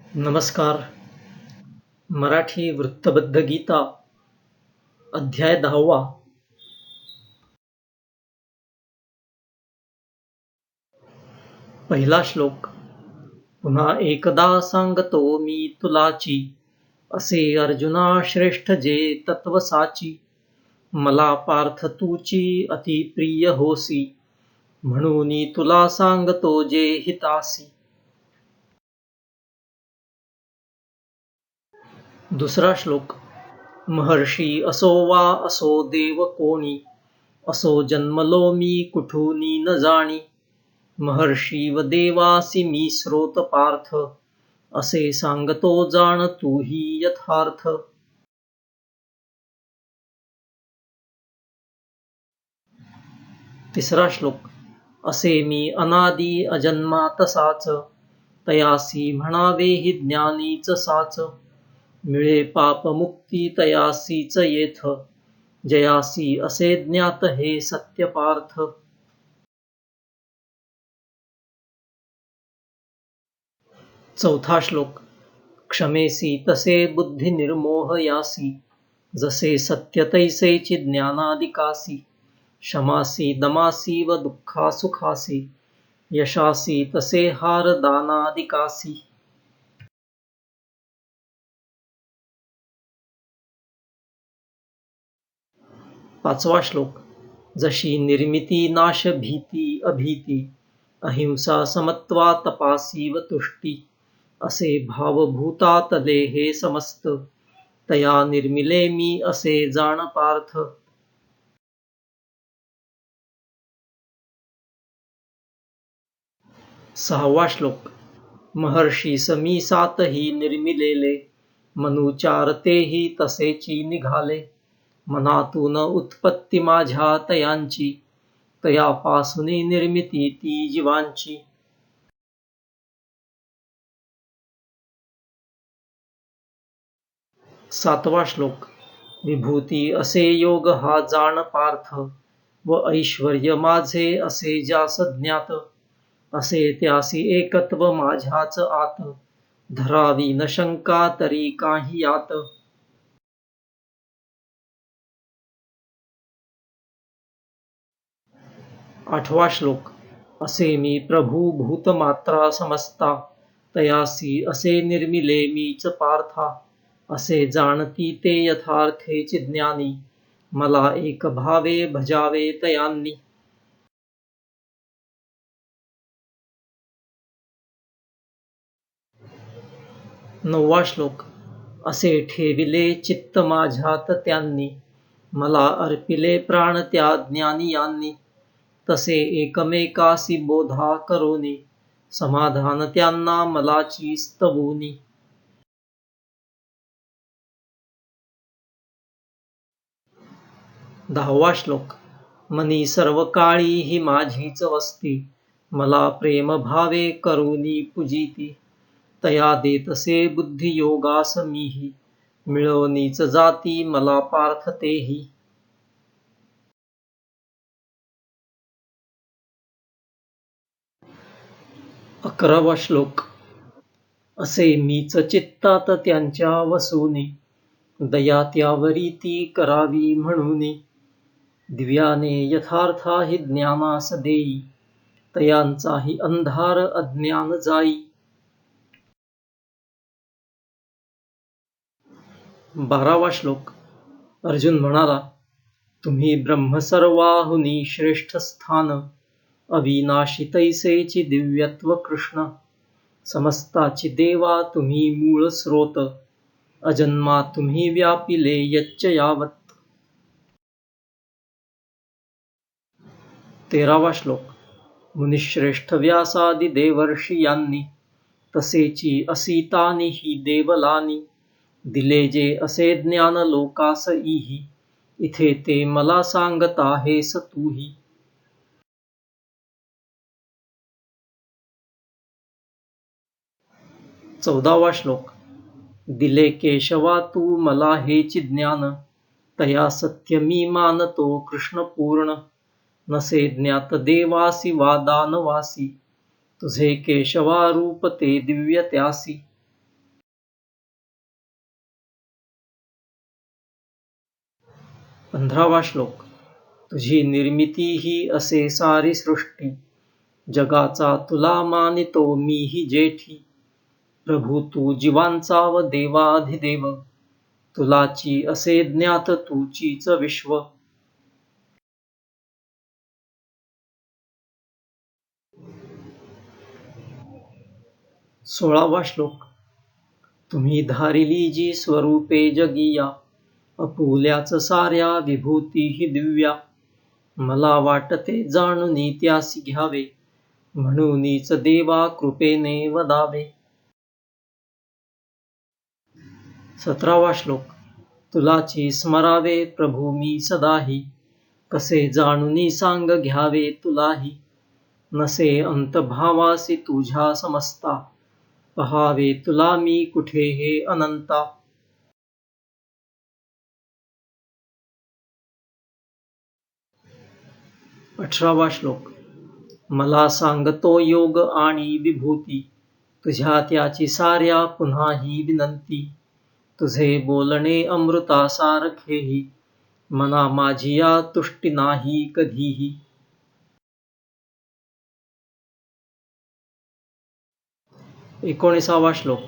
नमस्कार. मराठी वृत्तबद्ध गीता अध्याय 10वा. पहिला श्लोक. पुन्हा एकदा सांगतो मी तुलाची, असे अर्जुना श्रेष्ठ जे तत्व साची. मला पार्थ तूची अति प्रिय होसी, म्हणून तुला सांगतो जे हितासी. दुसरा श्लोक. महर्षी असो वा असो देव कोणी, असो जन्मलो मी कुठूनी न जाणी. महर्षी व देवासी मी स्रोत पार्थ, असे सांगतो जाण तूही यथार्थ. तिसरा श्लोक. असे मी अनादि अजन्मा तसाच, तयासी म्हणावे हि ज्ञानीच साच. मिळे पाप मुक्ती तयासीच येथ, जयासी असे ज्ञात हे सत्य पार्थ. चौथा श्लोक. क्षमेसी तसे बुद्धी निर्मोह यासी, जसे सत्य तैसेची ज्ञानादिकासी. क्षमासी दमासी व दुःखासुखासी, यशासी तसे हार दानादिकासी. पाचवा श्लोक. जशी निर्मिती नाश भीती अभीती, अहिंसा समत्वा तपासी व तुष्टी. असे भावभूतातले हे समस्त, तया निर्मिले मी असे जाण पार्थ. सहावा श्लोक. महर्षी समी सातही निर्मिलेले, मनुचारतेही तसेची निघाले. मनातून उत्पत्ती माझ्या तयांची, तयापासूनी निर्मिती ती जीवांची. सातवा श्लोक. विभूती असे योग हा जाण पार्थ, व ऐश्वर्य माझे असे ज्यास ज्ञात. असे त्यासी एकत्व माझ्याच आत, धरावी न शंका तरी काही यात. आठवा श्लोक. असे मी प्रभू भूत मात्रा समजता, तयासी असे निर्मिले मीच पार्था. असे जाणती ते यथार्थेची ज्ञानी, मला एक भावे भजावे तयांनी. नववा श्लोक. असे ठेविले चित्त माझ्यात त्यांनी, मला अर्पिले प्राण त्या ज्ञानियांनी. तसे एकमेकासी बोधा करोनी, समाधान त्यांना मलाची स्तवोनी. दहावा श्लोक. मनी सर्व काळी ही माझीच वस्ती, मला प्रेम भावे करोनी पूजिती. तया देतसे बुद्धियोगास मीही, मिळवनीच जाती मला पार्थ तेही. 11वा श्लोक. असे मीच चित्तात त्यांच्या वसूनी, दया त्यावरी ती करावी म्हणूनी. दिव्याने यथार्थाहि ज्ञानास देई, तयांचाही अंधार अज्ञान जाई. 12वा श्लोक. अर्जुन म्हणाला, तुम्ही ब्रह्म सर्वाहुनी श्रेष्ठ स्थान, अविनाशी तैसेची दिव्यत्व कृष्ण. समस्ताची देवा तुम्ही मूळ स्रोत, अजन्मा तुम्ही व्यापिले यच्च यावत. 13वा श्लोक. मुनिश्रेष्ठ व्यासादि देवर्षी यांनी, तसेची असीतानी ही देवलानी. दिले जे असे ज्ञान लोकास इही, इथे ते मला सांगता हेस तूही. चौदावा श्लोक. दिले केशवा तू मला हेची ज्ञान, तया सत्य मी मानतो कृष्ण पूर्ण. नसे ज्ञात देवासी वा दानवासी, तुझे केशवा रूप ते दिव्य त्यासी. 15वा श्लोक. तुझी निर्मिती ही असे सारी सृष्टी, जगाचा तुला मानितो मीही जेठी. प्रभू तू जीवांचा व देवाधिदेव, तुलाची असे ज्ञात तूचीच विश्व. 16वा श्लोक. तुम्ही धारिली जी स्वरूपे जगिया, अपुल्याच साऱ्या विभूतीही दिव्या. मला वाटते जाणुनी त्यासी घ्यावे, म्हणूनच देवा कृपेने वदावे. 17वा श्लोक. तुलाची स्मरावे प्रभू मी सदाही, कसे जाणुनी सांग घ्यावे तुलाही. नसे अंत भावासी तुझ्या समस्ता, पहावे तुला मी कुठे हे अनंता. 18वा श्लोक. मला सांगतो योग आणि विभूती, तुझ्या त्याची साऱ्या पुन्हाही विनंती. तुझे बोलणे अमृतासारखेही, मना माझी या तुष्टी नाही कधीही. 19वा श्लोक.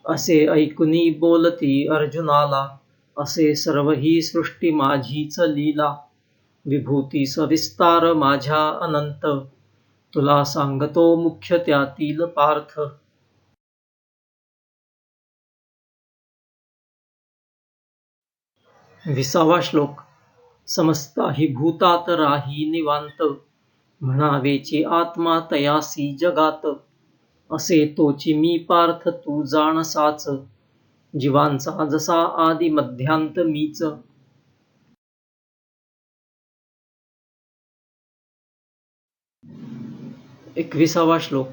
असे ऐकुनी बोलती अर्जुनाला, असे सर्व ही सृष्टी माझीच लीला. विभूती सविस्तार माझ्या अनंत, तुला सांगतो मुख्य त्यातील पार्थ. 20वा श्लोक. समस्ताही भूतात राही निवांत, म्हणावेची आत्मा तयासी जगात. असे तोची मी पार्थ तू जाणसाच, जीवांचा जसा आदि मध्यांत मीच. 21वा श्लोक.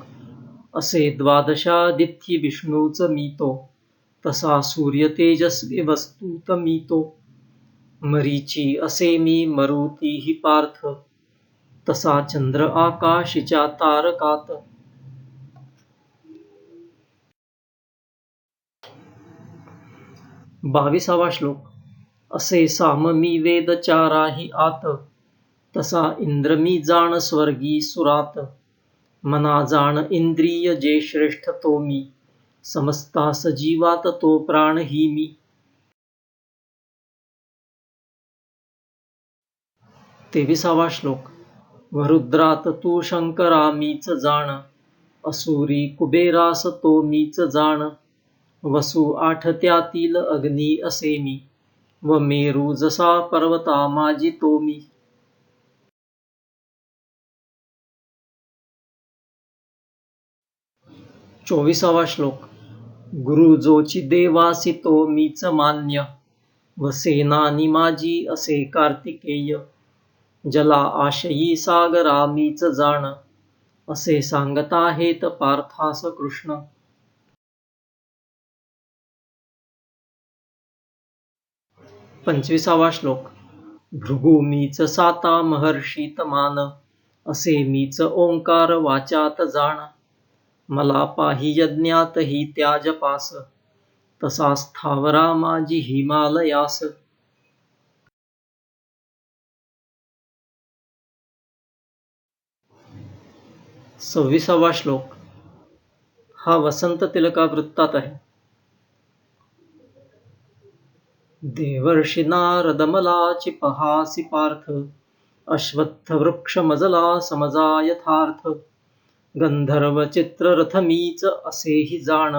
असे द्वादशादिथी विष्णूच मी तो, तसा सूर्य तेजस्वी वस्तूत मी तो. मरीची असे मी मरुतीही पार्थ, तसा चंद्र आकाशीच्या तारकात. 22वा श्लोक. असे साम मी वेद चाराही आत, तसा इंद्र मी जाण स्वर्गी सुरात. मना जाण इंद्रिय जे श्रेष्ठ तो मी, समस्ता सजीवात तो प्राणही मी. 23वा श्लोक. वरुद्रात तू शंकरा मीच जाण, असुरी कुबेरास तो मीच जाण. वसु आठ त्यातील अग्नी असे मी, व मेरू जसा पर्वता माझी तो मी. 24वा श्लोक. गुरु जोची देवासी तो मीच मान्य, व सेनानी माझी असे कार्तिकेय. जला आशयी सागरा मीच जाण, असे सांगता हेत पार्थास कृष्ण. 25वा श्लोक. भृगु मीच साता महर्षीत मान, असे मीच ओंकार वाचात जाण. मला पाही यज्ञात ही त्या जपास, तसा स्थावरा माझी हिमालयास. 26वा श्लोक. हा वसंत तिलका वृत्तात आहे. देवर्षी नारद मलाची पहासी पार्थ, अश्वत्थ वृक्ष मजला समजा यथार्थ. गंधर्व चित्ररथ मीच असेही जाण,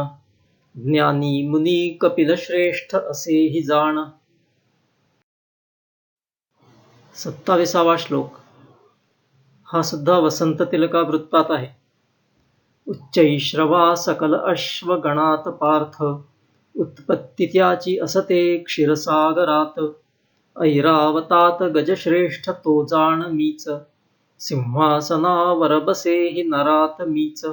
ज्ञानी मुनी कपिल श्रेष्ठ असेही जाण. 27वा श्लोक. हा सुद्धा वसंत तिलका वृत्तात आहे. उच्चैश्रवा सकल अश्वगणात पार्थ, उत्पत्ती त्याची असते क्षीरसागरात. ऐरावतात गजश्रेष्ठ तो जाण मीच, सिंहासनावर बसेही नरात मीच.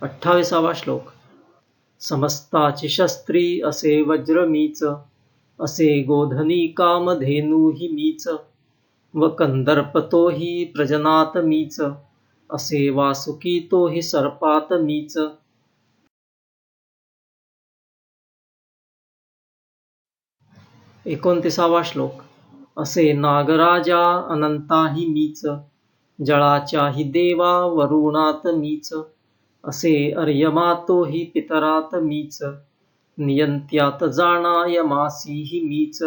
28वा श्लोक. समस्ताची शस्त्री असे वज्र मीच, असे गोधनी कामधेनूही मीच. व कंदर्प तोही प्रजनात मीच, असे वासुकी तोही सर्पात मीच. 29वा श्लोक. असे नागराजा अनंताही मीच, जळाच्याही देवा वरुणात मीच, असे अर्यमातोही पितरात मीच, नियंत्यात जाणा यमासीही मीच.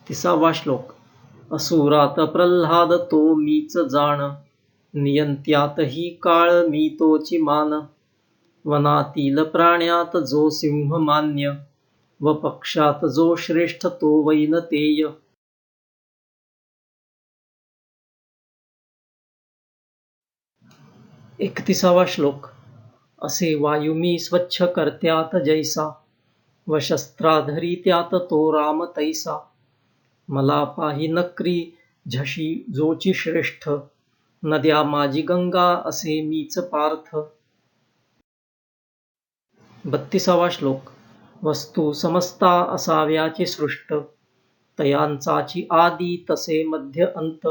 30वा श्लोक. असुरात प्रल्हाद तो मीच जाण, नियंत्यातही काळ मी तोची मान, वनातील प्राण्यात जो सिंह मान्य, व पक्षात जो श्रेष्ठ तो वैनतेय. 31वा श्लोक. असे वायू मी स्वच्छ करत्यात जैसा, व शस्त्राधरी त्यात तो राम तैसा, मला पाही नक्री झशी जोची श्रेष्ठ, नद्या माझी गंगा असे मीच पार्थ. 32वा श्लोक. वस्तू समस्ता असाव्याची सृष्ट, तयांचाची आदी तसे मध्य अंत,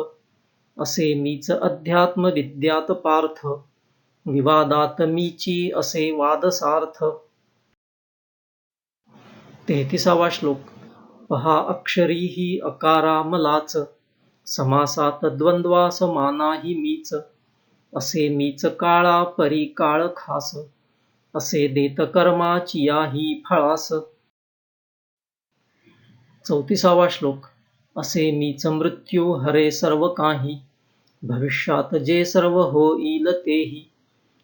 असे मीच अध्यात्म विद्यात पार्थ, विवादात मीची असे वादसार्थ. 33वा श्लोक. पहा अक्षरी ही अकारा मलाच, समासात द्वंद्वा समानाही मीच, असे मीच काळा परी काळ खास, असे देत कर्माची याही फळास. 34वा श्लोक. असे मीच मृत्यू हरे सर्व काही, भविष्यात जे सर्व होईल तेही,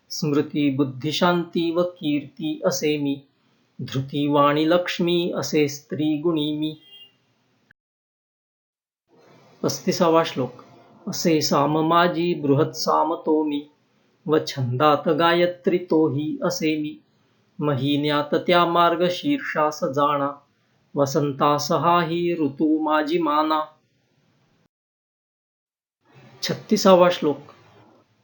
स्मृती बुद्धी शांती व कीर्ती असे मी, धृती वाणी लक्ष्मी असे स्त्री गुणी मी. 35वा श्लोक. असे साम माझी बृहत साम तो मी, व छंदात गायत्री तोही असे मी, महिन्यात त्या मार्ग शीर्षास जाणा, वसंतास हाही ऋतू माझी माना. 36वा श्लोक.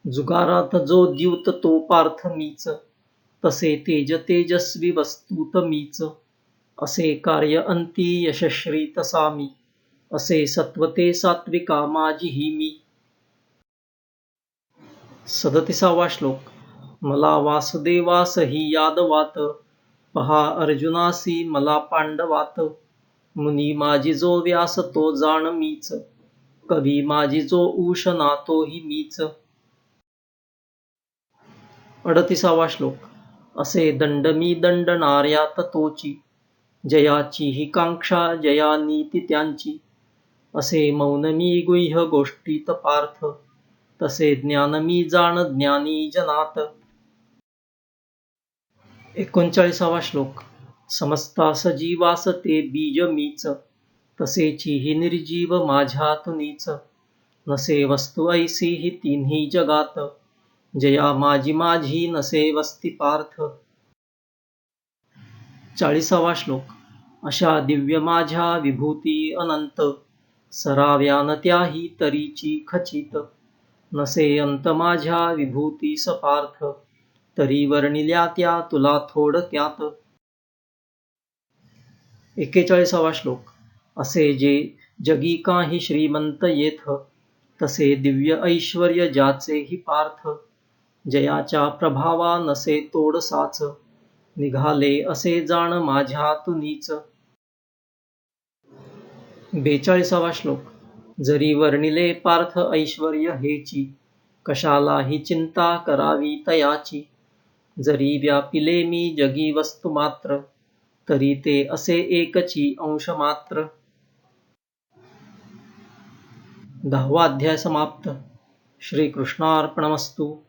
जुगारात जो द्यूत तो पार्थ मीच, तसे तेज तेजस्वी वस्तूत मीच, असे कार्य अंती यशश्री तसा मी, असे सत्वते सात्विका माझी ही मी. 37वा श्लोक. मला वासुदेवासही यादवात, पहा अर्जुनासी मला पांडवात, मुनी माझी जो व्यास तो जाण मीच, कवी माझी जो उशना तोही मीच. 38वा श्लोक. असे दंड मी दंडणार्यात तोची, जयाची ही कांक्षा जया नीती त्यांची, असे मौन मी गुह्य गोष्टीत पार्थ, तसे ज्ञान मी जाण ज्ञानी जनात. 39वा श्लोक. समस्तास जीवास ते बीज मीच, तसेची ही निर्जीव माझ्यातुनीच, नसे वस्तू ऐसी ही तिन्ही जगात, जया माझी माझी नसे वस्ती पार्थ. 40वा श्लोक. अशा दिव्य माझ्या विभूती अनंत, सराव्यान त्याही तरीची खचित, नसे अंत माझ्या विभूतीस पार्थ, तरी वर्णिल्या त्या तुला थोडक्यात. 41वा श्लोक. असे जे जगी काही श्रीमंत येथ, तसे दिव्य ऐश्वर्य ज्याचे ही पार्थ, जयाच्या प्रभावा नसे तोडसाच, निघाले असे जाण माझ्यातुनीच. 42वा श्लोक. जरी वर्णिले पार्थ ऐश्वर्य हेची, कशालाही चिंता करावी तयाची, जरी व्यापिले मी जगी वस्तू मात्र, तरी ते असे एकची अंश मात्र. 10वा अध्याय समाप्त. श्रीकृष्णार्पणमस्तु.